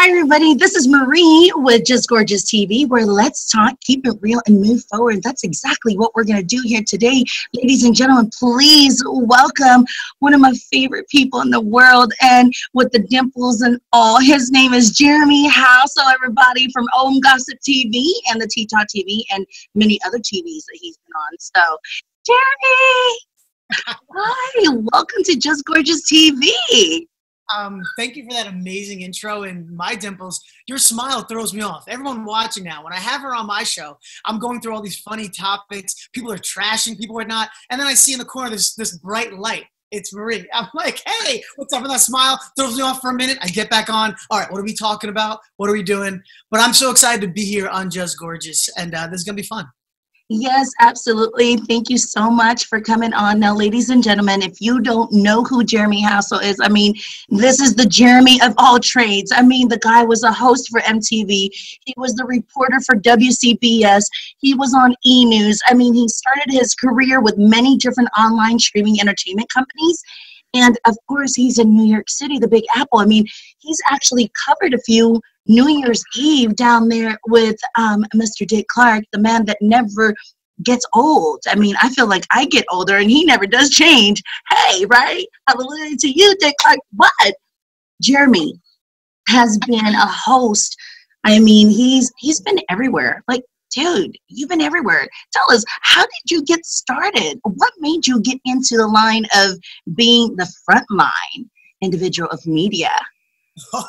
Hi, everybody. This is Marie with Just Gorgeous TV, where let's talk, keep it real, and move forward. That's exactly what we're going to do here today. Ladies and gentlemen, please welcome one of my favorite people in the world, and with the dimples and all. His name is Jeremy Hassell, everybody, from OMGoss TV and the T-Talk TV and many other TVs that he's been on. So, Jeremy, hi, welcome to Just Gorgeous TV. Thank you for that amazing intro. And my dimples, your smile throws me off. Everyone watching now, when I have her on my show, I'm going through all these funny topics. People are trashing, people are not. And then I see in the corner this bright light. It's Marie. I'm like, hey, what's up? And that smile throws me off for a minute. I get back on. All right, what are we talking about? What are we doing? But I'm so excited to be here on Just Gorgeous. And this is going to be fun. Yes, absolutely. Thank you so much for coming on. Now, ladies and gentlemen, if you don't know who Jeremy Hassell is, I mean, this is the Jeremy of all trades. I mean, the guy was a host for MTV. He was the reporter for WCBS. He was on E! News. I mean, he started his career with many different online streaming entertainment companies. And, of course, he's in New York City, the Big Apple. I mean, he's actually covered a few New Year's Eve down there with Mr. Dick Clark, the man that never gets old. I mean, I feel like I get older and he never does change. Hey, right? Hallelujah to you, Dick Clark. But Jeremy has been a host. I mean, he's been everywhere. Like, dude, you've been everywhere. Tell us, how did you get started? What made you get into the line of being the frontline individual of media?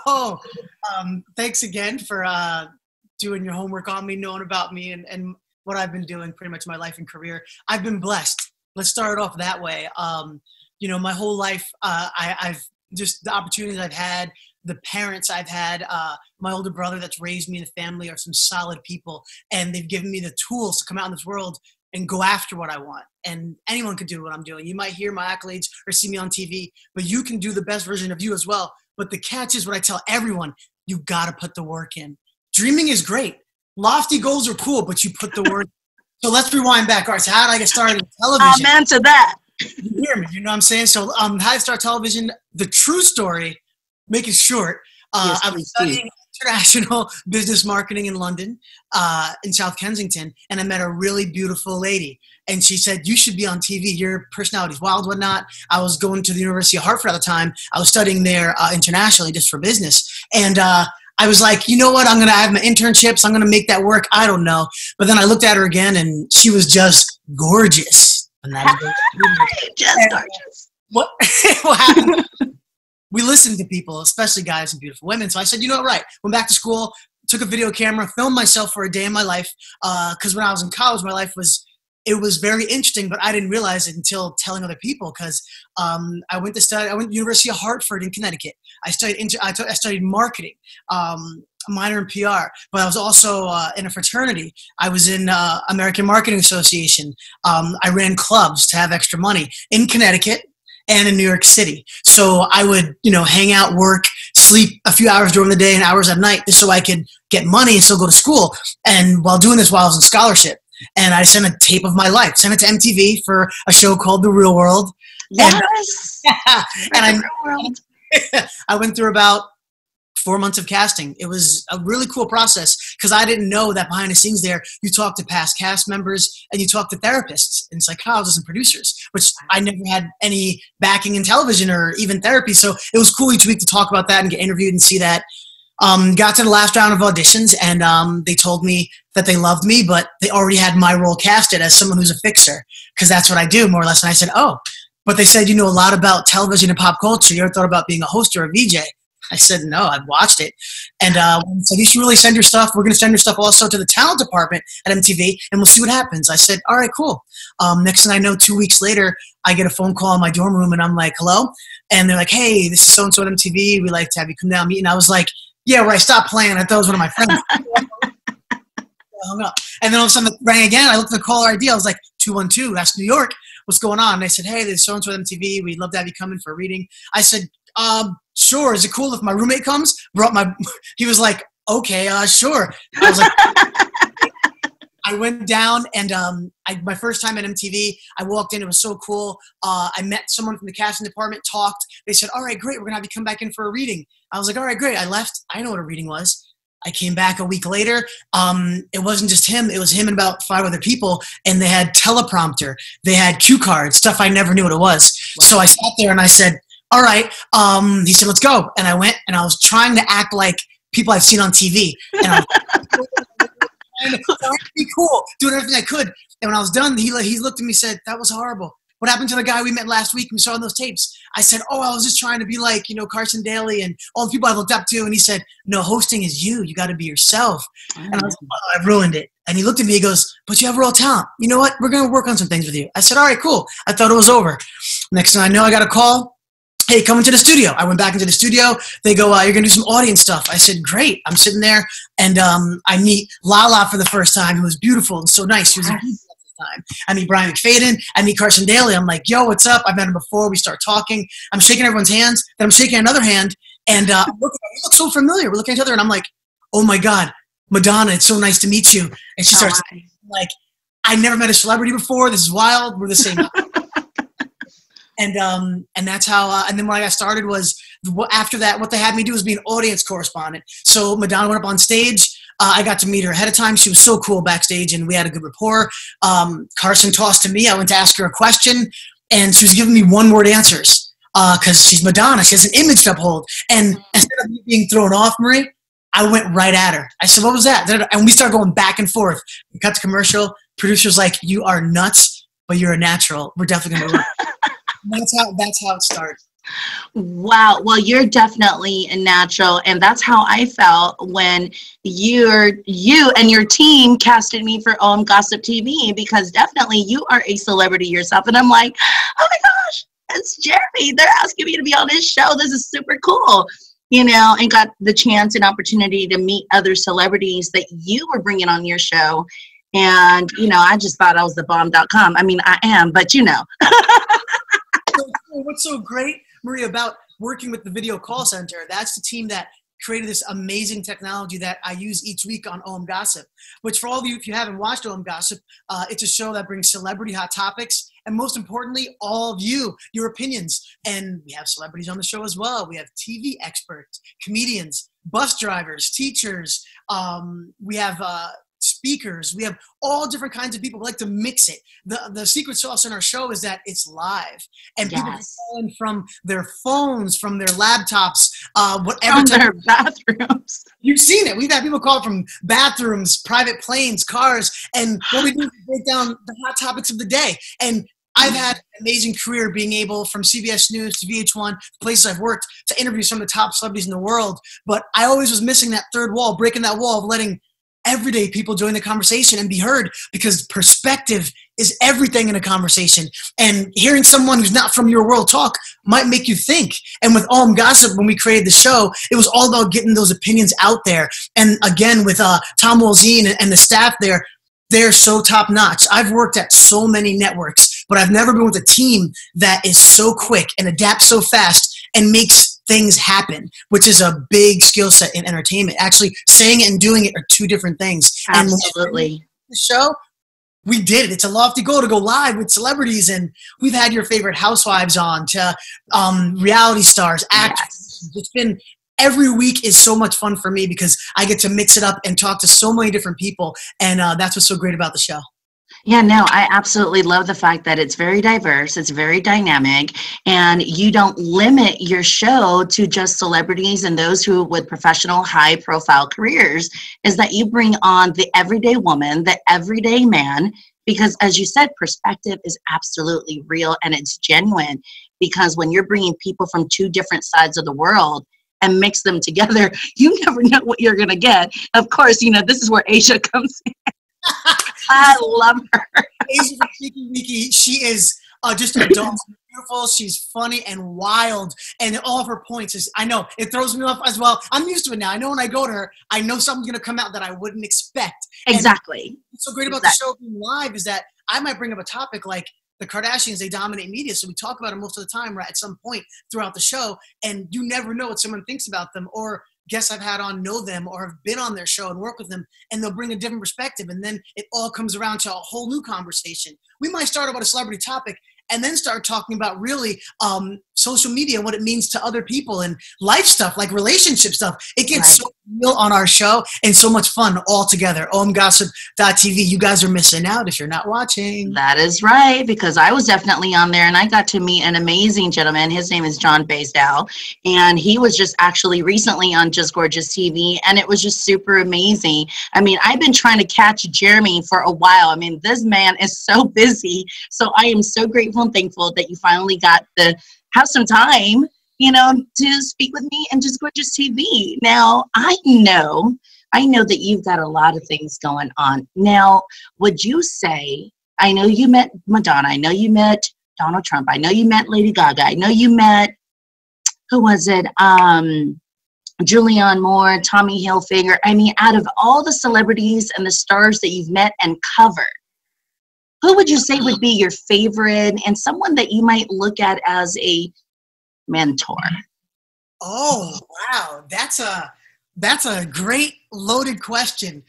Oh, thanks again for doing your homework on me, knowing about me and what I've been doing pretty much my life and career. I've been blessed. Let's start off that way. You know, my whole life, I've just the opportunities I've had, the parents I've had, my older brother that's raised me in the family are some solid people, and they've given me the tools to come out in this world and go after what I want. And anyone can do what I'm doing. You might hear my accolades or see me on TV, but you can do the best version of you as well. But the catch is what I tell everyone, you got to put the work in. Dreaming is great. Lofty goals are cool, but you put the work in. So let's rewind back. All right, so how did I get started in television? Amen to that. You hear me, you know what I'm saying? So how did I start television? The true story, make it short, Yes, I was studying international business marketing in London, in South Kensington, and I met a really beautiful lady. And she said, you should be on TV. Your personality's wild, whatnot. I was going to the University of Hartford at the time. I was studying there internationally just for business. And I was like, you know what? I'm going to have my internships. I'm going to make that work. I don't know. But then I looked at her again, and she was just gorgeous. And that is just gorgeous. What happened? We listened to people, especially guys and beautiful women. So I said, you know what, right. Went back to school, took a video camera, filmed myself for a day in my life. Because when I was in college, my life was very interesting, but I didn't realize it until telling other people. Because I went to University of Hartford in Connecticut. I studied marketing, a minor in PR, but I was also in a fraternity. I was in American Marketing Association. I ran clubs to have extra money in Connecticut and in New York City. So I would, hang out, work, sleep a few hours during the day and hours at night just so I could get money and still go to school. And while doing this, while I was in scholarship, and I sent a tape of my life, sent it to MTV for a show called The Real World. Yes. And I went through about 4 months of casting. It was a really cool process because I didn't know that behind the scenes there, you talk to past cast members and you talk to therapists and psychologists and producers, which I never had any backing in television or even therapy. So it was cool each week to talk about that and get interviewed and see that. Got to the last round of auditions, and they told me that they loved me, but they already had my role casted as someone who's a fixer, because that's what I do, more or less. And I said, oh, but they said, you know a lot about television and pop culture. You ever thought about being a host or a VJ? I said, no, I've watched it. And so you should really send your stuff. We're going to send your stuff also to the talent department at MTV, and we'll see what happens. I said, all right, cool. Next thing I know, 2 weeks later, I get a phone call in my dorm room, and I'm like, hello? And they're like, hey, this is so-and-so at MTV. We'd like to have you come down and meet. And I was like, yeah, right, stop playing. I thought it was one of my friends. Hung up. And then all of a sudden it rang again. I looked at the caller ID. I was like, 212, that's New York. What's going on? And they said, hey, there's so-and-so at MTV. We'd love to have you come in for a reading. I said, sure. Is it cool if my roommate comes? He was like, okay, sure. I was like, I went down and my first time at MTV, I walked in. It was so cool. I met someone from the casting department, talked. They said, all right, great. We're going to have you come back in for a reading. I was like, all right, great. I left. I know what a reading was. I came back a week later. It wasn't just him. It was him and about 5 other people. And they had teleprompter. They had cue cards, stuff I never knew what it was. Wow. So I sat there and I said, all right. He said, let's go. And I went and I was trying to act like people I've seen on TV. And I was trying to be cool, doing everything I could. And when I was done, he looked at me and said, that was horrible. What happened to the guy we met last week and we saw on those tapes? I said, oh, I was just trying to be like, Carson Daly and all the people I looked up to. And he said, no, hosting is you. You got to be yourself. And I was like, oh, I've ruined it. And he looked at me, he goes, but you have raw talent. You know what? We're going to work on some things with you. I said, all right, cool. I thought it was over. Next thing I know, I got a call. Hey, come into the studio. I went back into the studio. They go, you're going to do some audience stuff. I said, great. I'm sitting there and I meet Lala for the first time, who was beautiful and so nice. She was time. I meet Brian McFadden. I meet Carson Daly. I'm like, yo, what's up? I've met him before. We start talking. I'm shaking everyone's hands. Then I'm shaking another hand. And we look so familiar. We're looking at each other. And I'm like, oh, my God, Madonna, it's so nice to meet you. And she starts like, I never met a celebrity before. This is wild. We're the same. And that's how, and then when I got started was, after that, what they had me do was be an audience correspondent. So Madonna went up on stage. I got to meet her ahead of time. She was so cool backstage and we had a good rapport. Carson tossed to me. I went to ask her a question and she was giving me one-word answers because she's Madonna. She has an image to uphold. And instead of me being thrown off, Marie, I went right at her. I said, what was that? And we started going back and forth. We cut the commercial. Producer's like, you are nuts, but you're a natural. We're definitely going to work. That's how it starts. Wow. Well, you're definitely a natural. And that's how I felt when you and your team casted me for OMGoss TV, because definitely you are a celebrity yourself. And I'm like, oh my gosh, it's Jeremy. They're asking me to be on this show. This is super cool. And got the chance and opportunity to meet other celebrities that you were bringing on your show. And, I just thought I was the bomb.com. I mean, I am, but What's so great, Maria, about working with the video call center, that's the team that created this amazing technology that I use each week on OMGossip, which for all of you, if you haven't watched OMGossip, it's a show that brings celebrity hot topics and most importantly, all of you, your opinions. And we have celebrities on the show as well. We have TV experts, comedians, bus drivers, teachers. We have speakers. We have all different kinds of people. We like to mix it. The secret sauce in our show is that it's live and people can call in from their phones, from their laptops, whatever. From their bathrooms. You've seen it. We've had people call from bathrooms, private planes, cars, and what we do is break down the hot topics of the day. And I've had an amazing career being able, from CBS News to VH1, places I've worked, to interview some of the top celebrities in the world. But I always was missing that third wall, breaking that wall of letting everyday people join the conversation and be heard, because perspective is everything in a conversation. And hearing someone who's not from your world talk might make you think. And with OMGossip, when we created the show, it was all about getting those opinions out there. And again, with Tom Walzine and the staff there, they're so top notch. I've worked at so many networks, but I've never been with a team that is so quick and adapts so fast and makes things happen, which is a big skill set in entertainment. Actually, saying it and doing it are two different things. Absolutely. And the show, we did it. It's a lofty goal to go live with celebrities, and we've had your favorite housewives on, to reality stars, actors. Yes. It's been, every week is so much fun for me because I get to mix it up and talk to so many different people, and that's what's so great about the show. Yeah, no, I absolutely love the fact that it's very diverse, it's very dynamic, and you don't limit your show to just celebrities and those who with professional, high-profile careers, is that you bring on the everyday woman, the everyday man, because as you said, perspective is absolutely real and it's genuine, because when you're bringing people from two different sides of the world and mix them together, you never know what you're going to get. Of course, this is where Asia comes in. I love her. Asia from Freaky Wiki, she is just adult, beautiful. She's funny and wild, and all of her points is, I know, it throws me off as well. I'm used to it now. I know when I go to her, I know something's going to come out that I wouldn't expect. Exactly. And what's so great about the show being live is that I might bring up a topic like the Kardashians. They dominate media, so we talk about it most of the time, right, at some point throughout the show, and you never know what someone thinks about them, or guests I've had on know them or have been on their show and work with them, and they'll bring a different perspective. And then it all comes around to a whole new conversation. We might start about a celebrity topic and then start talking about really social media and what it means to other people and life stuff, like relationship stuff. It gets so real on our show and so much fun all together. OMGoss.tv. You guys are missing out if you're not watching. That is right, because I was definitely on there and I got to meet an amazing gentleman. His name is John Baysdow, and he was just actually recently on Just Gorgeous TV, and it was just super amazing. I mean, I've been trying to catch Jeremy for a while. I mean, this man is so busy, so I am so grateful and thankful that you finally got to have some time, you know, to speak with me and Just Gorgeous TV. Now, I know that you've got a lot of things going on. Now, would you say, I know you met Madonna, I know you met Donald Trump, I know you met Lady Gaga, I know you met, who was it, Julianne Moore, Tommy Hilfiger. I mean, out of all the celebrities and the stars that you've met and covered, who would you say would be your favorite and someone that you might look at as a mentor? Oh, wow. That's a great loaded question.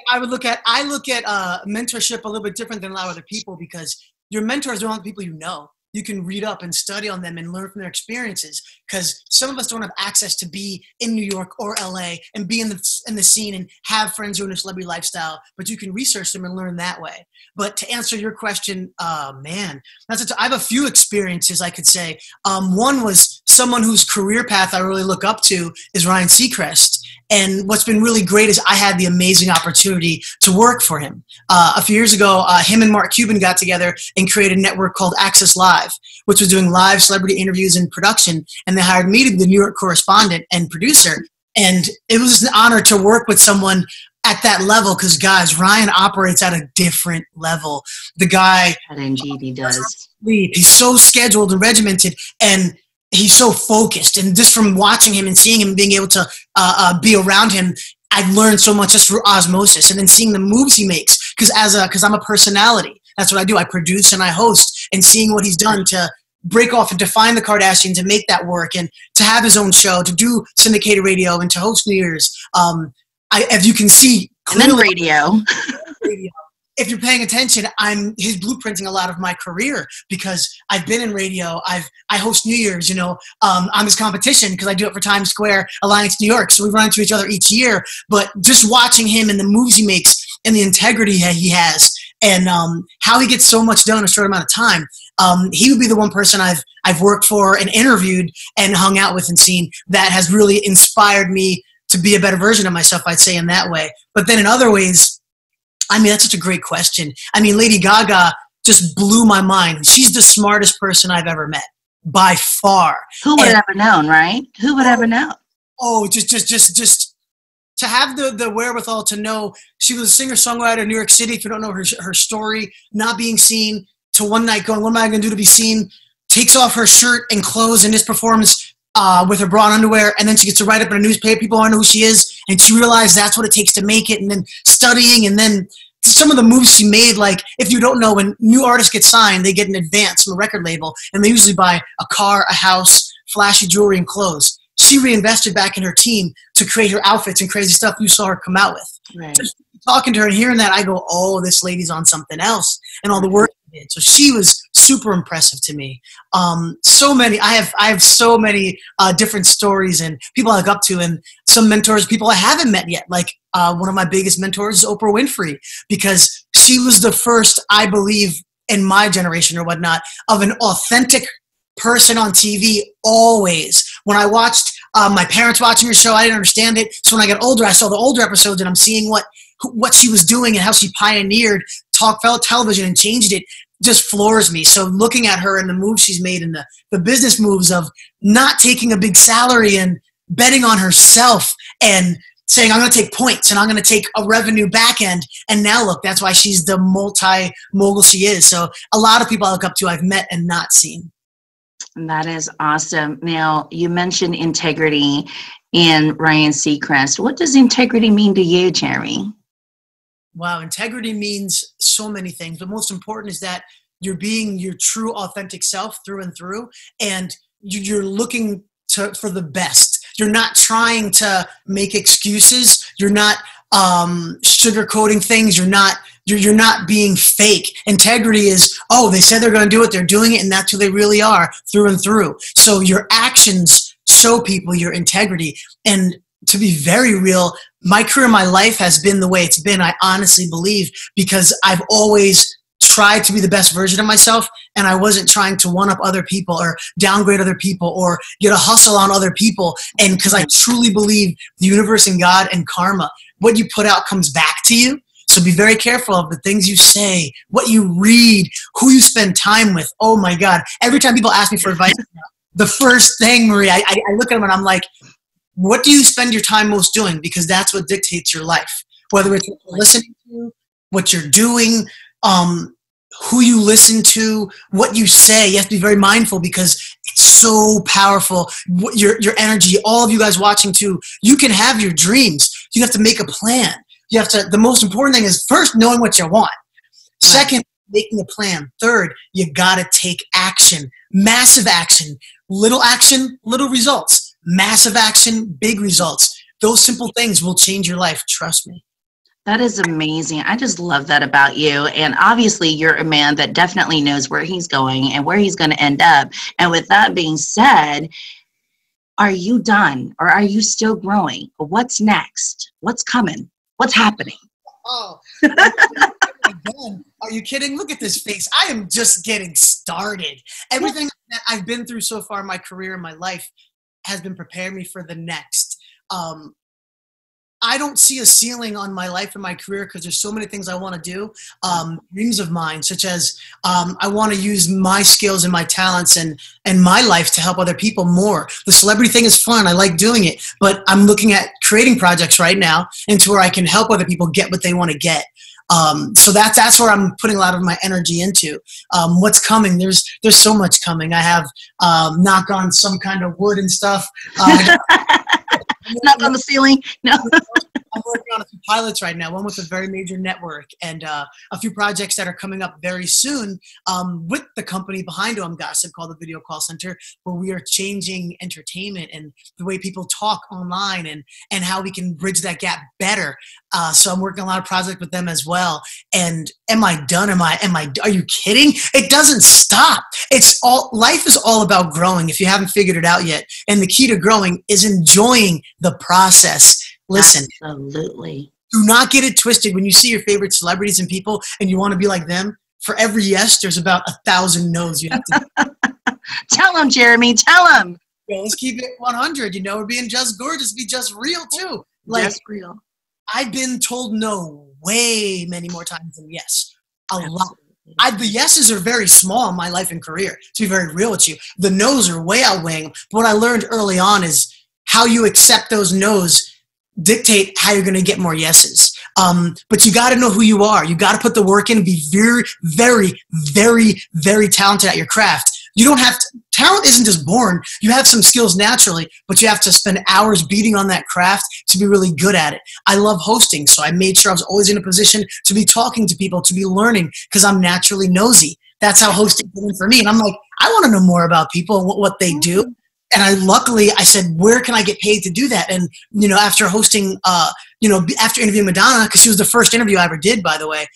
I look at mentorship a little bit different than a lot of other people, because your mentors are all the people you know. You can read up and study on them and learn from their experiences, because some of us don't have access to be in New York or LA and be in the scene and have friends who are in a celebrity lifestyle, but you can research them and learn that way. But to answer your question, man, I have a few experiences I could say. One was someone whose career path I really look up to is Ryan Seacrest. And what's been really great is I had the amazing opportunity to work for him. A few years ago, him and Mark Cuban got together and created a network called Access Live, which was doing live celebrity interviews and production. And they hired me to be the New York correspondent and producer. And it was an honor to work with someone at that level, because, guys, Ryan operates at a different level. The guy, indeed he does. He's so scheduled and regimented, and he's so focused. And just from watching him and seeing him, being able to be around him, I've learned so much just through osmosis. And then seeing the moves he makes, because I'm a personality. That's what I do. I produce and I host. And seeing what he's done to break off and define the Kardashians and make that work, and to have his own show, to do syndicated radio, and to host New Year's. As you can see clearly, radio. If you're paying attention, he's blueprinting a lot of my career, because I've been in radio. I host New Year's, on this competition, because I do it for Times Square Alliance New York. So we run into each other each year. But just watching him and the moves he makes and the integrity he has, and how he gets so much done in a short amount of time, he would be the one person I've worked for and interviewed and hung out with and seen that has really inspired me to be a better version of myself, I'd say, in that way. But then in other ways, I mean, that's such a great question. I mean, Lady Gaga just blew my mind. She's the smartest person I've ever met, by far. Who would have ever known, right? Who would ever know? Oh, just to have the wherewithal to know she was a singer-songwriter in New York City. If you don't know her story, not being seen, to one night going, what am I going to do to be seen? Takes off her shirt and clothes in this performance with her bra and underwear, and then she gets to write up in a newspaper. People want to know who she is, and she realized that's what it takes to make it, and then studying, and then some of the moves she made, like, if you don't know, when new artists get signed, they get an advance from a record label, and they usually buy a car, a house, flashy jewelry, and clothes. She reinvested back in her team to create her outfits and crazy stuff you saw her come out with. Right. Just talking to her and hearing that, I go, oh, this lady's on something else, and all the work she did. So she was super impressive to me. So many, I have so many different stories and people I look up to, and some mentors, people I haven't met yet. Like one of my biggest mentors is Oprah Winfrey, because she was the first, I believe, in my generation or whatnot, of an authentic person on TV always. When I watched my parents watching her show, I didn't understand it. So when I got older, I saw the older episodes, and I'm seeing what she was doing and how she pioneered talk television and changed it. Just floors me. So looking at her and the moves she's made, and the business moves of not taking a big salary and betting on herself and saying, I'm going to take points and I'm going to take a revenue back end. And now look, that's why she's the multi-mogul she is. So a lot of people I look up to I've met and not seen. That is awesome. Now, you mentioned integrity in Ryan Seacrest. What does integrity mean to you, Jeremy? Wow, integrity means so many things, but most important is that you're being your true, authentic self through and through, and you're looking for the best. You're not trying to make excuses. You're not sugarcoating things. You're not being fake. Integrity is, oh, they said they're going to do it. They're doing it, and that's who they really are through and through. So your actions show people your integrity. And to be very real, my career, my life has been the way it's been, I honestly believe, because I've always tried to be the best version of myself, and I wasn't trying to one-up other people or downgrade other people or get a hustle on other people. And because I truly believe the universe and God and karma, what you put out comes back to you. So be very careful of the things you say, what you read, who you spend time with. Oh my God. Every time people ask me for advice, the first thing, Marie, I look at them and I'm like, what do you spend your time most doing? Because that's what dictates your life. Whether it's what you're listening to, what you're doing, who you listen to, what you say. You have to be very mindful because it's so powerful. Your energy, all of you guys watching too, you can have your dreams. You have to make a plan. You have to, the most important thing is first knowing what you want. Second, making a plan. Third, you gotta take action. Massive action. Little results. Massive action, big results. Those simple things will change your life. Trust me. That is amazing. I just love that about you. And obviously you're a man that definitely knows where he's going and where he's going to end up. And with that being said, are you done or are you still growing? What's next? What's coming? What's happening? Oh, are you kidding? Look at this face. I am just getting started. Everything that I've been through so far in my career and my life has been preparing me for the next. I don't see a ceiling on my life and my career because there's so many things I want to do. Dreams of mine, such as I want to use my skills and my talents and my life to help other people more. The celebrity thing is fun. I like doing it. But I'm looking at creating projects right now into where I can help other people get what they want to get. So that's where I'm putting a lot of my energy into. What's coming? There's so much coming. I have knock on some kind of wood and stuff. Knock on the ceiling. No. I'm working on a few pilots right now, one with a very major network, and a few projects that are coming up very soon with the company behind OMGoss called the Video Call Center, where we are changing entertainment and the way people talk online and how we can bridge that gap better. So I'm working on a lot of projects with them as well. And am I done? Are you kidding? It doesn't stop. Life is all about growing if you haven't figured it out yet. And the key to growing is enjoying the process. Listen, absolutely. Do not get it twisted when you see your favorite celebrities and people and you want to be like them. For every yes, there's about 1,000 no's you have to Tell them, Jeremy. Tell them. Yeah, let's keep it 100. We're being just gorgeous. Be just real too. Like, just real. I've been told no way many more times than yes. A lot. The yeses are very small in my life and career, to be very real with you. The no's are way outweighing them. But what I learned early on is how you accept those no's dictate how you're going to get more yeses. But you got to know who you are. You got to put the work in and be very, very, very, very talented at your craft. You don't have to, talent isn't just born. You have some skills naturally, but you have to spend hours beating on that craft to be really good at it. I love hosting, so I made sure I was always in a position to be talking to people, to be learning, because I'm naturally nosy. That's how hosting came for me. And I'm like, I want to know more about people and what they do. And I said, where can I get paid to do that? And, after hosting, after interviewing Madonna, because she was the first interview I ever did, by the way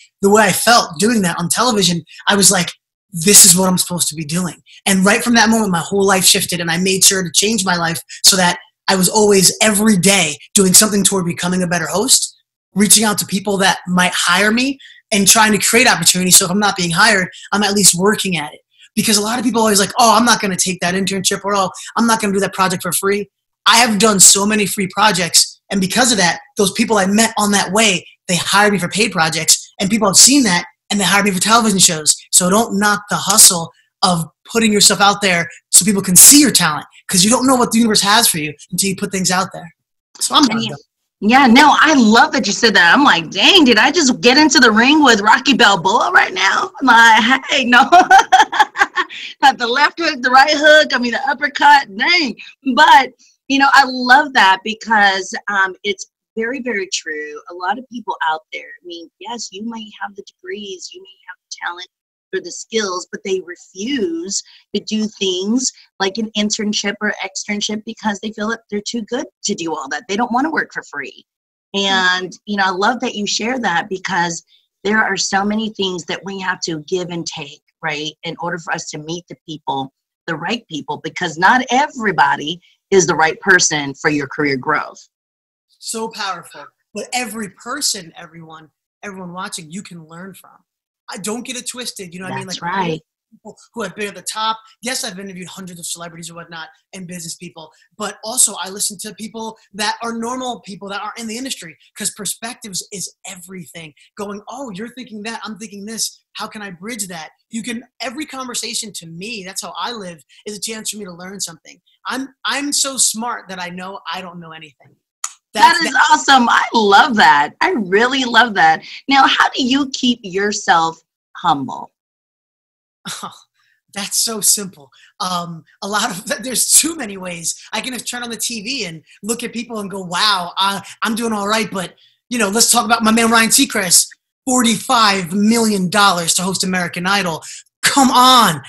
I felt doing that on television, I was like, this is what I'm supposed to be doing. And right from that moment, my whole life shifted, and I made sure to change my life so that I was always every day doing something toward becoming a better host, reaching out to people that might hire me and trying to create opportunities. So if I'm not being hired, I'm at least working at it. Because a lot of people are always like, oh, I'm not going to take that internship, or oh, I'm not going to do that project for free. I have done so many free projects. And because of that, those people I met on that way, they hired me for paid projects. And people have seen that and they hired me for television shows. So don't knock the hustle of putting yourself out there so people can see your talent, because you don't know what the universe has for you until you put things out there. So I'm done. Yeah, no, I love that you said that. I'm like, dang, did I just get into the ring with Rocky Balboa right now? I'm like, hey, no. Not the left hook, the right hook, the uppercut, dang. But, I love that because it's very, very true. A lot of people out there, yes, you may have the degrees, you may have the talent, or the skills, but they refuse to do things like an internship or externship because they feel that they're too good to do all that. They don't want to work for free. And, you know, I love that you share that, because there are so many things that we have to give and take, right, in order for us to meet the right people, because not everybody is the right person for your career growth. So powerful. But every person, everyone watching, you can learn from. I don't get it twisted. You know what I mean? That's Like, right. People who have been at the top. Yes, I've interviewed hundreds of celebrities or whatnot and business people, but also I listen to people that are normal people that aren't in the industry, because perspectives is everything. Going, oh, you're thinking that, I'm thinking this. How can I bridge that? Every conversation to me, that's how I live, is a chance for me to learn something. I'm so smart that I know I don't know anything. That is awesome. I love that. I really love that. Now, how do you keep yourself humble? Oh, that's so simple. There's too many ways. I can just turn on the TV and look at people and go, wow, I'm doing all right. But, you know, let's talk about my man, Ryan Seacrest, $45 million to host American Idol. Come on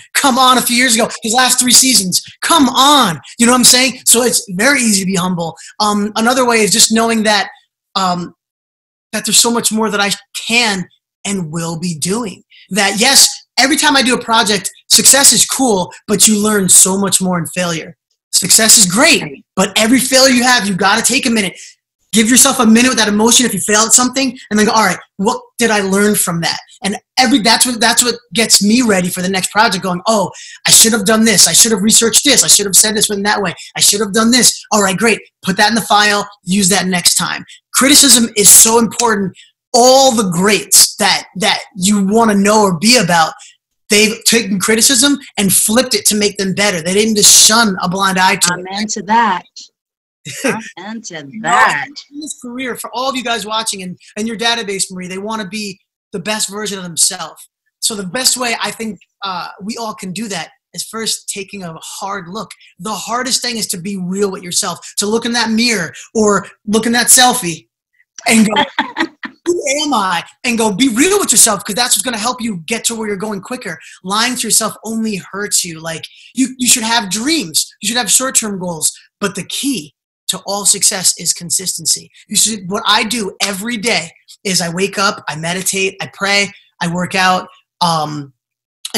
a few years ago, his last 3 seasons. Come on. You know what I'm saying? So it's very easy to be humble. Another way is just knowing that there's so much more that I can and will be doing. That, yes, every time I do a project, success is cool, but you learn so much more in failure. Success is great, but every failure you have, you got to take a minute. Give yourself a minute with that emotion if you fail at something, and then go, all right, what did I learn from that? And that's what gets me ready for the next project, going, oh, I should have done this. I should have researched this. I should have said this in that way. I should have done this. All right, great. Put that in the file. Use that next time. Criticism is so important. All the greats that you want to know or be about, they've taken criticism and flipped it to make them better. They didn't just shun a blind eye to it. Amen to that. Amen to that. In this career, for all of you guys watching and your database, Marie, they want to be the best version of themselves. So the best way I think we all can do that is first taking a hard look. The hardest thing is to be real with yourself, to look in that mirror or look in that selfie and go, who am I? And go, be real with yourself, because that's what's going to help you get to where you're going quicker. Lying to yourself only hurts you. Like, you should have dreams. You should have short-term goals. But the key to all success is consistency. What I do every day is I wake up, I meditate, I pray, I work out, and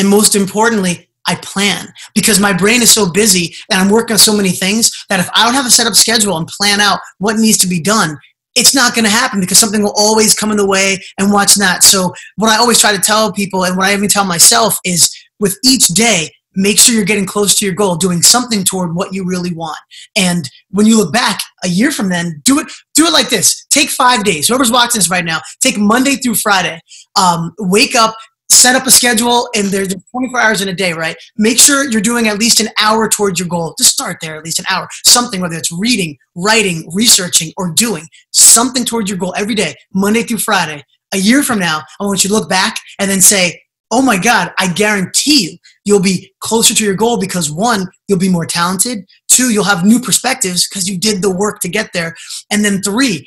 most importantly, I plan, because my brain is so busy and I'm working on so many things that if I don't have a set up schedule and plan out what needs to be done, it's not going to happen, because something will always come in the way and what's not. So what I always try to tell people, and what I even tell myself, is with each day, make sure you're getting close to your goal, doing something toward what you really want. And when you look back a year from then, do it like this. Take 5 days. Whoever's watching this right now, take Monday through Friday. Wake up, set up a schedule, and there's 24 hours in a day, right? Make sure you're doing at least an hour towards your goal. Just start there, at least an hour. Something, whether it's reading, writing, researching, or doing something towards your goal every day, Monday through Friday. A year from now, I want you to look back and then say, oh my God, I guarantee you'll be closer to your goal, because 1, you'll be more talented. 2, you'll have new perspectives because you did the work to get there. And then 3,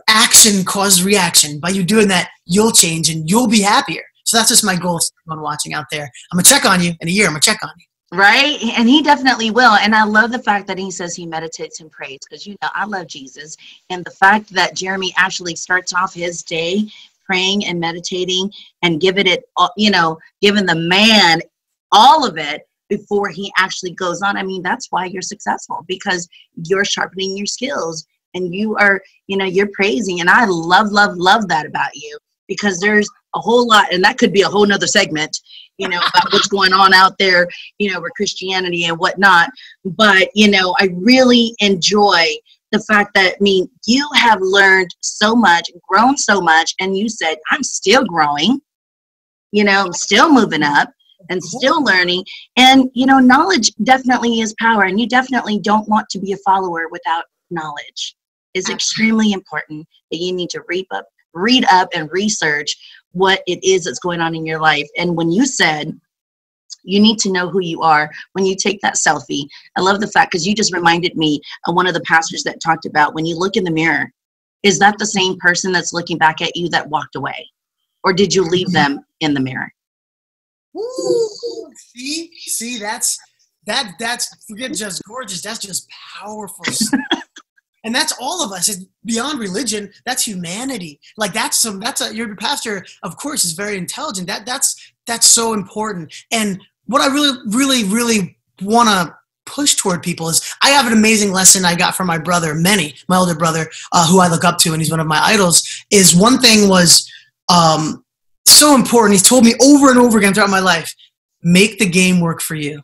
action causes reaction. By you doing that, you'll change and you'll be happier. So that's just my goal to everyone watching out there. I'm going to check on you in a year. I'm going to check on you. Right? And he definitely will. And I love the fact that he says he meditates and prays, because, you know, I love Jesus. And the fact that Jeremy actually starts off his day praying and meditating and giving the man all of it before he actually goes on. I mean, that's why you're successful, because you're sharpening your skills and you are, you're praising. And I love that about you, because there's a whole lot, and that could be a whole nother segment, about what's going on out there, with Christianity and whatnot. But, I really enjoy the fact that, you have learned so much, grown so much, and you said, I'm still growing, I'm still moving up and still learning. And, knowledge definitely is power, and you definitely don't want to be a follower without knowledge. It's extremely important that you need to read up and research what it is that's going on in your life. And when you said you need to know who you are when you take that selfie, I love the fact, because you just reminded me of one of the pastors that talked about, when you look in the mirror, is that the same person that's looking back at you that walked away? Or did you leave them in the mirror? Ooh, see, that's forget just gorgeous. That's just powerful. And that's all of us. It's beyond religion. That's humanity. Like your pastor, of course, is very intelligent. That's so important. And what I really want to push toward people is, I have an amazing lesson I got from my brother, my older brother, who I look up to, and he's one of my idols. Is one thing was so important. He's told me over and over again throughout my life, make the game work for you.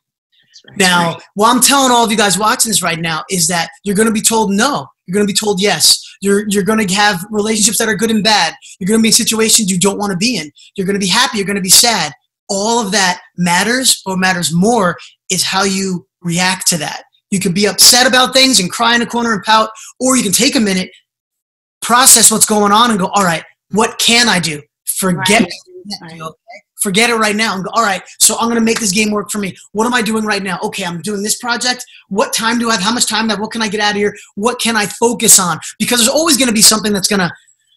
Right. Now, what I'm telling all of you guys watching this right now is that you're going to be told no. You're going to be told yes. You're going to have relationships that are good and bad. You're going to be in situations you don't want to be in. You're going to be happy. You're going to be sad. All of that matters. What matters more is how you react to that. You can be upset about things and cry in a corner and pout, or you can take a minute, process what's going on, and go, all right, what can I do? Forget it. Okay? Forget it right now and go, all right, so I'm going to make this game work for me. What am I doing right now? Okay, I'm doing this project. What time do I have? How much time do I have? What can I get out of here? What can I focus on? Because there's always going to be something that's going to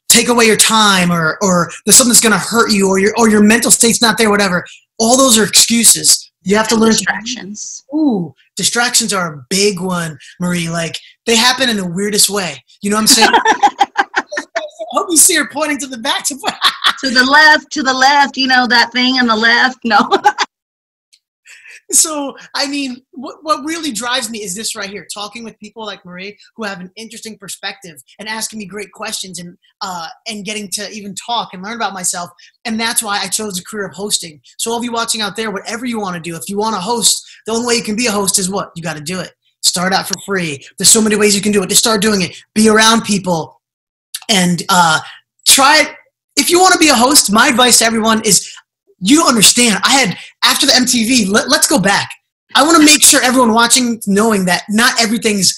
take away your time, or there's something that's going to hurt you, or your mental state's not there, whatever. All those are excuses. You have to learn distractions. Distractions are a big one, Marie. Like, they happen in the weirdest way. You know what I'm saying? I hope you see her pointing to the back. To the left, you know, that thing on the left. No. So, I mean, what really drives me is this right here, talking with people like Marie who have an interesting perspective and asking me great questions, and getting to even talk and learn about myself. And that's why I chose the career of hosting. So all of you watching out there, whatever you want to do, if you want to host, the only way you can be a host is what? You got to do it. Start out for free. There's so many ways you can do it. Just start doing it. Be around people and try it. If you want to be a host, my advice to everyone is, you don't understand. After the MTV, let's go back. I want to make sure everyone watching knowing that not everything's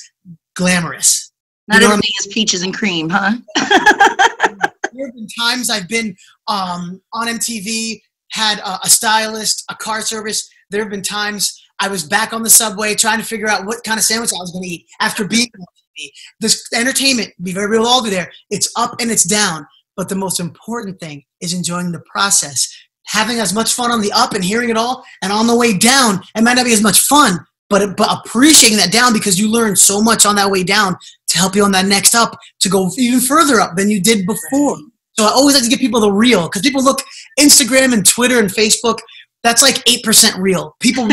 glamorous. Not everything is peaches and cream, huh? There have been times I've been on MTV, had a stylist, a car service. There have been times I was back on the subway trying to figure out what kind of sandwich I was going to eat after being on TV. This entertainment, be very real, all be there. It's up and it's down. But the most important thing is enjoying the process. Having as much fun on the up and hearing it all, and on the way down, it might not be as much fun, but appreciating that down, because you learned so much on that way down to help you on that next up to go even further up than you did before. Right. So I always like to give people the real, because people look Instagram and Twitter and Facebook, that's like 8% real. People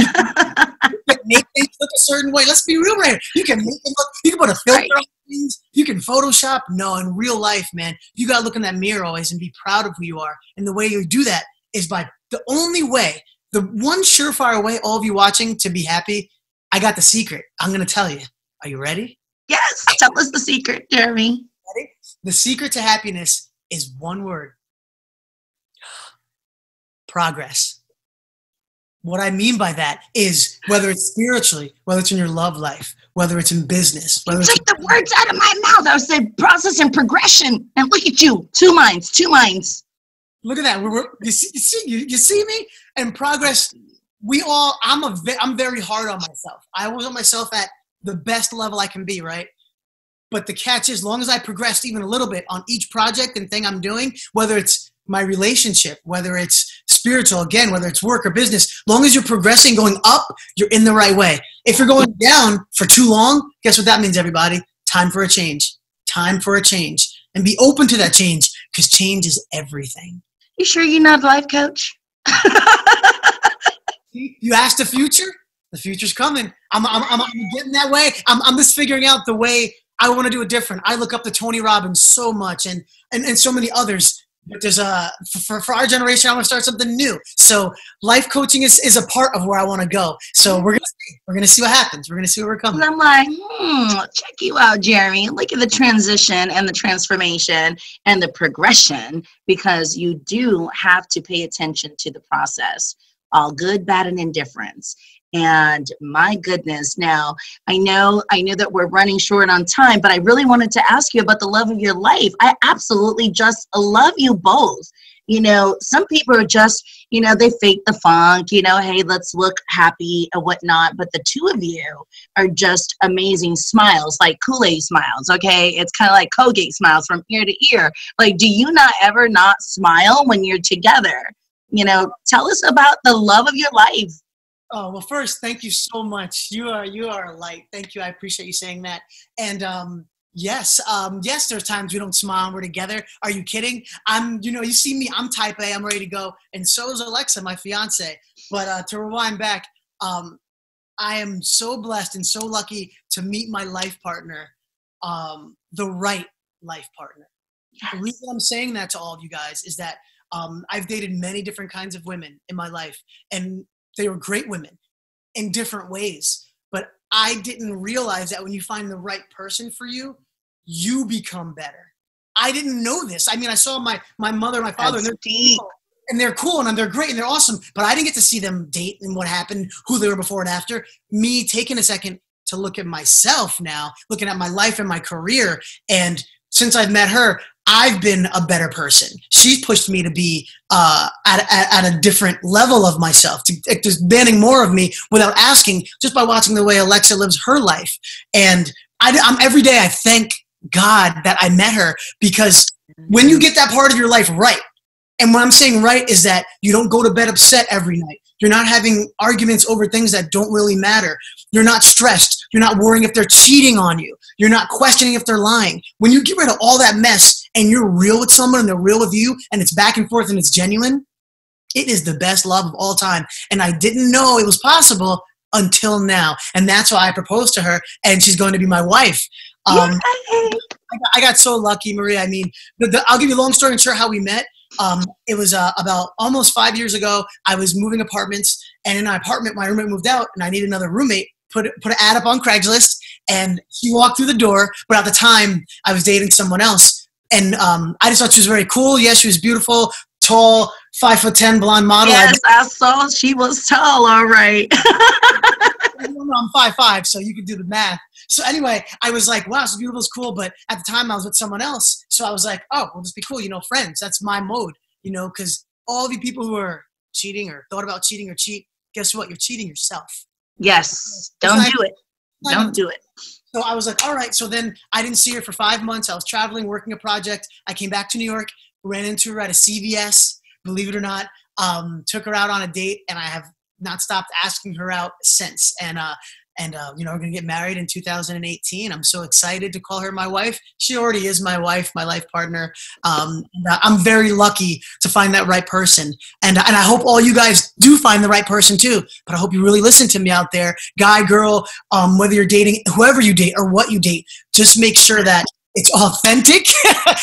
make things look a certain way. Let's be real right here. You can make it look, you can put a filter on things, you can Photoshop. No, in real life, man, you got to look in that mirror always and be proud of who you are. And the way you do that is by the only way, the one surefire way, all of you watching, to be happy. I got the secret. I'm going to tell you. Are you ready? Yes. Tell us the secret, Jeremy. Ready? The secret to happiness is one word. Progress. What I mean by that is, whether it's spiritually, whether it's in your love life, whether it's in business. Whether you took the words out of my mouth. I said process and progression. And look at you. Two minds. Look at that. You see me? And progress, I'm very hard on myself. I always want myself at the best level I can be, right? But the catch is, as long as I progressed even a little bit on each project and thing I'm doing, whether it's my relationship, whether it's spiritual, again, whether it's work or business, as long as you're progressing, going up, you're in the right way. If you're going down for too long, guess what that means, everybody? Time for a change. Time for a change. And be open to that change, because change is everything. You sure you're not a life coach? You asked the future? The future's coming. I'm getting that way. I'm just figuring out the way I want to do it different. I look up to Tony Robbins so much, and so many others. But there's for our generation, I want to start something new. So life coaching is a part of where I want to go. So we're gonna see what happens. We're gonna see where we're coming. And I'm like, check you out, Jeremy. Look at the transition and the transformation and the progression, because you do have to pay attention to the process, all good, bad, and indifference. And my goodness, now I know that we're running short on time, but I really wanted to ask you about the love of your life. I absolutely just love you both. You know, some people are just, they fake the funk, hey, let's look happy and whatnot. But the two of you are just amazing smiles, like Kool-Aid smiles, okay? It's kind of like Colgate smiles from ear to ear. Like, do you not ever not smile when you're together? You know, tell us about the love of your life. Oh, well, first, thank you so much. You are a light. Thank you. I appreciate you saying that. And yes, there's times we don't smile and we're together. Are you kidding? You see me, I'm type A, I'm ready to go. And so is Alexa, my fiance. But to rewind back, I am so blessed and so lucky to meet my life partner, the right life partner. Yes. The reason I'm saying that to all of you guys is that I've dated many different kinds of women in my life, and they were great women in different ways. But I didn't realize that when you find the right person for you, you become better. I didn't know this. I mean, I saw my mother and my father, and they're cool and they're great and they're awesome, but I didn't get to see them date and what happened, who they were before and after. Me taking a second to look at myself now, looking at my life and my career. And since I've met her, I've been a better person. She's pushed me to be at a different level of myself, to just banning more of me without asking, just by watching the way Alexa lives her life. And I'm every day I thank God that I met her, because when you get that part of your life right, and what I'm saying right is that you don't go to bed upset every night. You're not having arguments over things that don't really matter. You're not stressed. You're not worrying if they're cheating on you. You're not questioning if they're lying. When you get rid of all that mess and you're real with someone and they're real with you and it's back and forth and it's genuine, it is the best love of all time. And I didn't know it was possible until now. And that's why I proposed to her, and she's going to be my wife. I got so lucky, Maria. I mean, I'll give you a long story short how we met. It was about almost 5 years ago. I was moving apartments, and in my apartment, my roommate moved out, and I needed another roommate. Put an ad up on Craigslist, and she walked through the door. But at the time, I was dating someone else, and I just thought she was very cool. Yes, she was beautiful, tall, 5'10", blonde model. Yes, I saw she was tall. All right. I'm 5'5", so you can do the math. So anyway, I was like, wow, so beautiful is cool. But at the time I was with someone else. So I was like, oh, we'll just be cool, friends. That's my mode, because all of you people who are cheating or thought about cheating or cheat, guess what? You're cheating yourself. Yes. Don't do it. Don't do it. So I was like, all right. So then I didn't see her for 5 months. I was traveling, working a project. I came back to New York, ran into her at a CVS, believe it or not, took her out on a date, and I have not stopped asking her out since. And we're going to get married in 2018. I'm so excited to call her my wife. She already is my wife, my life partner. I'm very lucky to find that right person. And I hope all you guys do find the right person too. But I hope you really listen to me out there, guy, girl, whether you're dating, whoever you date or what you date, just make sure that it's authentic.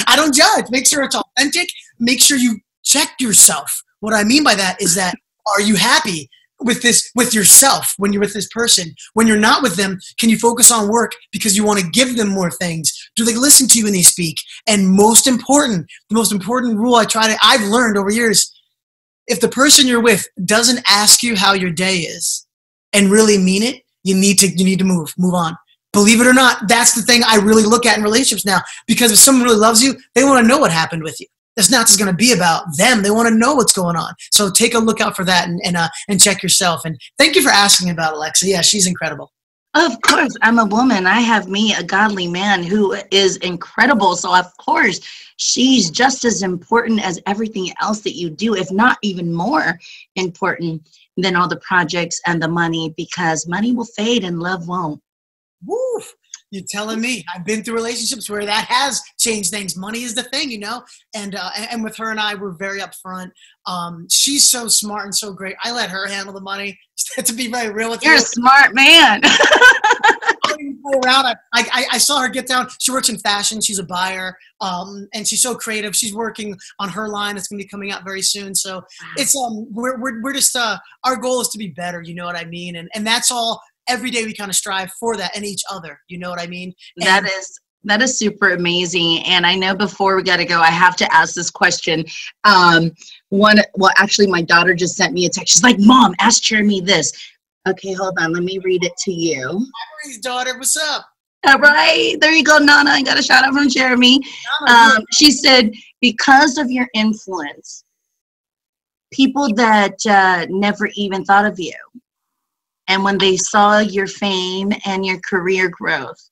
I don't judge. Make sure it's authentic. Make sure you check yourself. What I mean by that is that, are you happy with yourself when you're with this person? When you're not with them, can you focus on work because you want to give them more things? Do they listen to you when they speak? And the most important rule I've learned over years, if the person you're with doesn't ask you how your day is and really mean it, you need to move on. Believe it or not, that's the thing I really look at in relationships now, because if someone really loves you, they want to know what happened with you. It's not just going to be about them. They want to know what's going on. So take a look out for that and check yourself. And thank you for asking about Alexa. Yeah, she's incredible. Of course, I'm a woman. I have me a godly man who is incredible. So of course, she's just as important as everything else that you do, if not even more important than all the projects and the money, because money will fade and love won't. Woo! You're telling me. I've been through relationships where that has changed things. Money is the thing, and with her and I, we're very upfront. She's so smart and so great. I let her handle the money. To be very real with you. You're a smart man. I don't even play around. I saw her get down. She works in fashion. She's a buyer, and she's so creative. She's working on her line. It's going to be coming out very soon. So it's we're just our goal is to be better. You know what I mean? And that's all. Every day we kind of strive for that and each other. You know what I mean? And that is super amazing. And I know before we got to go, I have to ask this question. Actually, my daughter just sent me a text. She's like, Mom, ask Jeremy this. Okay, hold on. Let me read it to you. Marie's daughter, what's up? All right. There you go, Nana. I got a shout out from Jeremy. She said, because of your influence, people that never even thought of you, and when they saw your fame and your career growth,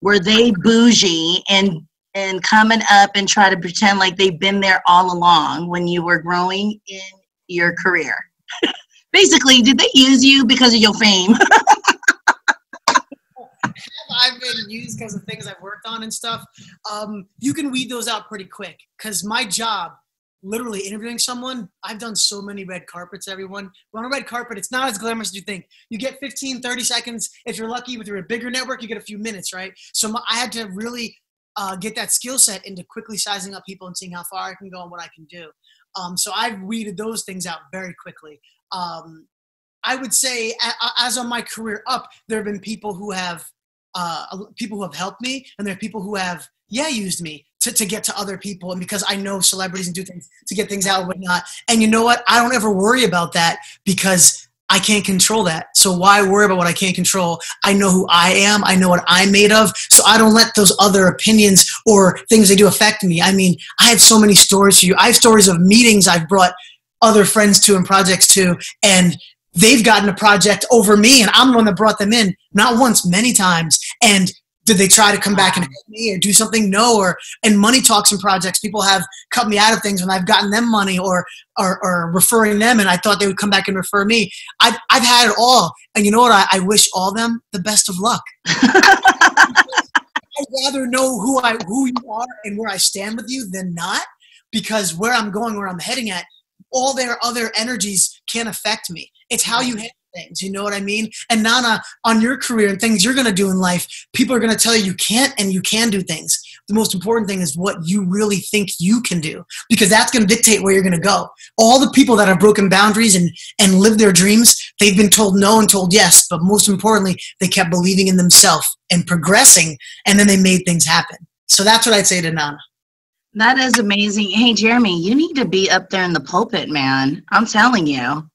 were they bougie and and coming up and try to pretend like they've been there all along when you were growing in your career? Basically, did they use you because of your fame? I've been used because of things I've worked on and stuff. You can weed those out pretty quick because my job, literally interviewing someone, I've done so many red carpets, everyone. We're on a red carpet. It's not as glamorous as you think. You get 15, 30 seconds. If you're lucky with your bigger network, you get a few minutes, right? So I had to really get that skill set into quickly sizing up people and seeing how far I can go and what I can do. So I've weeded those things out very quickly. I would say as on my career up, there have been people who have helped me, and there are people who have, used me to get to other people. And because I know celebrities and do things to get things out and whatnot. And you know what? I don't ever worry about that because I can't control that. So why worry about what I can't control? I know who I am. I know what I'm made of. So I don't let those other opinions or things they do affect me. I mean, I have so many stories for you. I have stories of meetings I've brought other friends to and projects to, and they've gotten a project over me, and I'm the one that brought them in, not once, many times. And did they try to come back and help me or do something? No. And money talks and projects, people have cut me out of things when I've gotten them money or referring them, and I thought they would come back and refer me. I've had it all. And you know what? I wish all of them the best of luck. I'd rather know who you are and where I stand with you than not, because where I'm going, where I'm heading at, all their other energies can't affect me. It's how you handle things, you know what I mean? And Nana, on your career and things you're going to do in life, people are going to tell you can't, and you can do things. The most important thing is what you really think you can do, because that's going to dictate where you're going to go. All the people that have broken boundaries and lived their dreams, they've been told no and told yes, but most importantly, they kept believing in themselves and progressing, and then they made things happen. So that's what I'd say to Nana. That is amazing. Hey, Jeremy, you need to be up there in the pulpit, man. I'm telling you.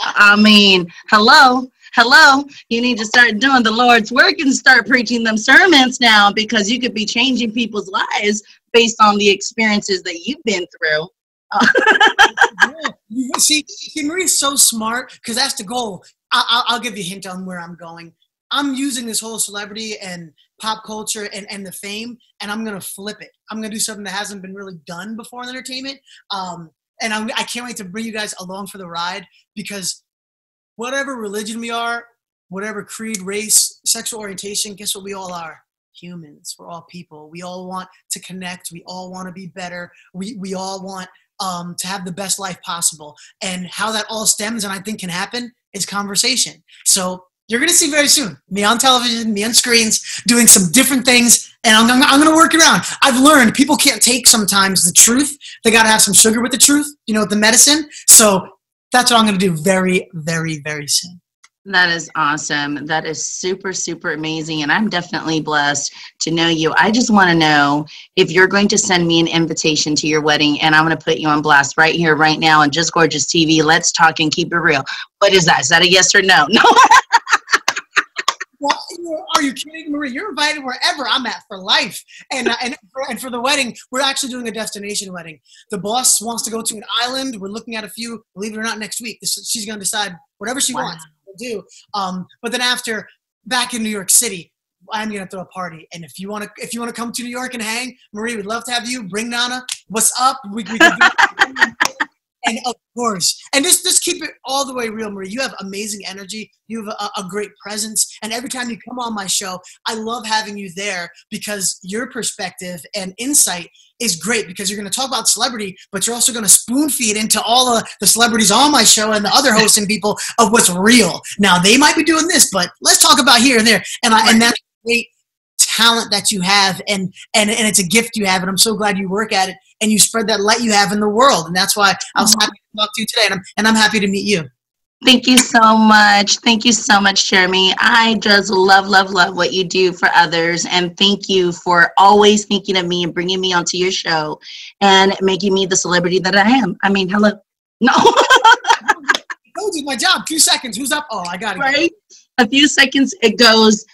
I mean, hello. You need to start doing the Lord's work and start preaching them sermons now, because you could be changing people's lives based on the experiences that you've been through. See, Marie's so smart, because that's the goal. I'll give you a hint on where I'm going. I'm using this whole celebrity and pop culture and the fame, and I'm going to flip it. I'm going to do something that hasn't been really done before in entertainment. And I can't wait to bring you guys along for the ride, because whatever religion we are, whatever creed, race, sexual orientation, guess what we all are? Humans. We're all people. We all want to connect. We all want to be better. We all want to have the best life possible. And how that all stems and I think can happen is conversation. So you're going to see very soon me on television, me on screens, doing some different things, and I'm going to work around. I've learned people can't take sometimes the truth. They got to have some sugar with the truth, with the medicine. So that's what I'm going to do very, very, very soon. That is awesome. That is super, super amazing. And I'm definitely blessed to know you. I just want to know if you're going to send me an invitation to your wedding, and I'm going to put you on blast right here, right now on Just Gorgeous TV. Let's talk and keep it real. What is that? Is that a yes or no? No. Well, are you kidding, Marie? You're invited wherever I'm at for life. And for the wedding, we're actually doing a destination wedding. The boss wants to go to an island. We're looking at a few, believe it or not, next week. She's going to decide whatever she wants to do. But then after, back in New York City, I'm going to throw a party. And if you want to come to New York and hang, Marie, we'd love to have you. Bring Nana. What's up? We can do it. And of course, and just keep it all the way real, Marie. You have amazing energy. You have a great presence. And every time you come on my show, I love having you there, because your perspective and insight is great, because you're going to talk about celebrity, but you're also going to spoon feed into all of the celebrities on my show and the other hosts and people of what's real. Now, they might be doing this, but let's talk about here and there. And that's great talent that you have, and it's a gift you have, and I'm so glad you work at it and you spread that light you have in the world. And that's why I was happy to talk to you today, and I'm happy to meet you. Thank you so much. Thank you so much, Jeremy. I just love what you do for others, and thank you for always thinking of me and bringing me onto your show and making me the celebrity that I am. I mean, hello. No. I told you my job. 2 seconds. Who's up? Oh, I got it. Right? A few seconds, it goes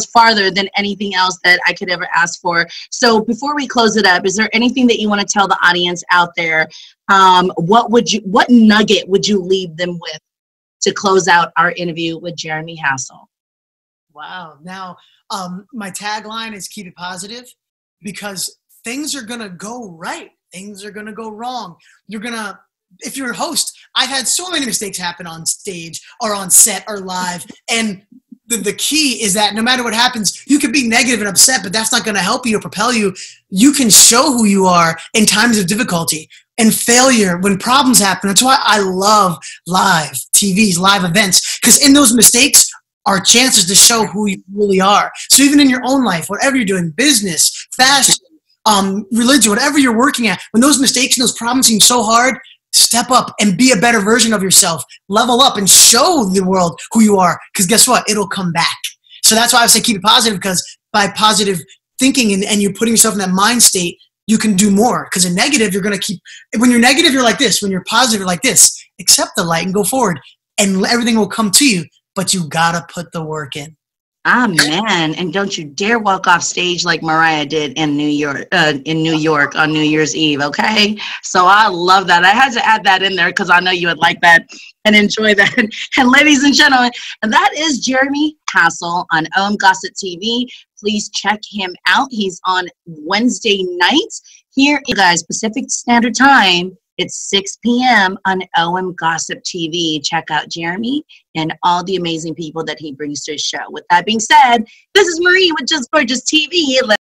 farther than anything else that I could ever ask for. So before we close it up, is there anything that you want to tell the audience out there? What nugget would you leave them with to close out our interview with Jeremy Hassell? Wow. Now, my tagline is keep it positive, because things are going to go right. Things are going to go wrong. If you're a host, I've had so many mistakes happen on stage or on set or live. And the key is that no matter what happens, you can be negative and upset, but that's not going to help you or propel you. You can show who you are in times of difficulty and failure when problems happen. That's why I love live TVs, live events, because in those mistakes are chances to show who you really are. So even in your own life, whatever you're doing, business, fashion, religion, whatever you're working at, when those mistakes and those problems seem so hard, step up and be a better version of yourself. Level up and show the world who you are, because guess what? It'll come back. So that's why I say keep it positive, because by positive thinking and you're putting yourself in that mind state, you can do more. Because in negative, you're going to keep, when you're negative, you're like this. When you're positive, you're like this. Accept the light and go forward, and everything will come to you, but you got to put the work in. Amen. And don't you dare walk off stage like Mariah did in New York on New Year's Eve. Okay. So I love that. I had to add that in there because I know you would like that and enjoy that. And ladies and gentlemen, and that is Jeremy Hassell on OMGoss TV. Please check him out. He's on Wednesday nights here, you guys, Pacific Standard Time. It's 6 p.m. on OMGoss TV. Check out Jeremy and all the amazing people that he brings to his show. With that being said, this is Marie with Just Gorgeous TV.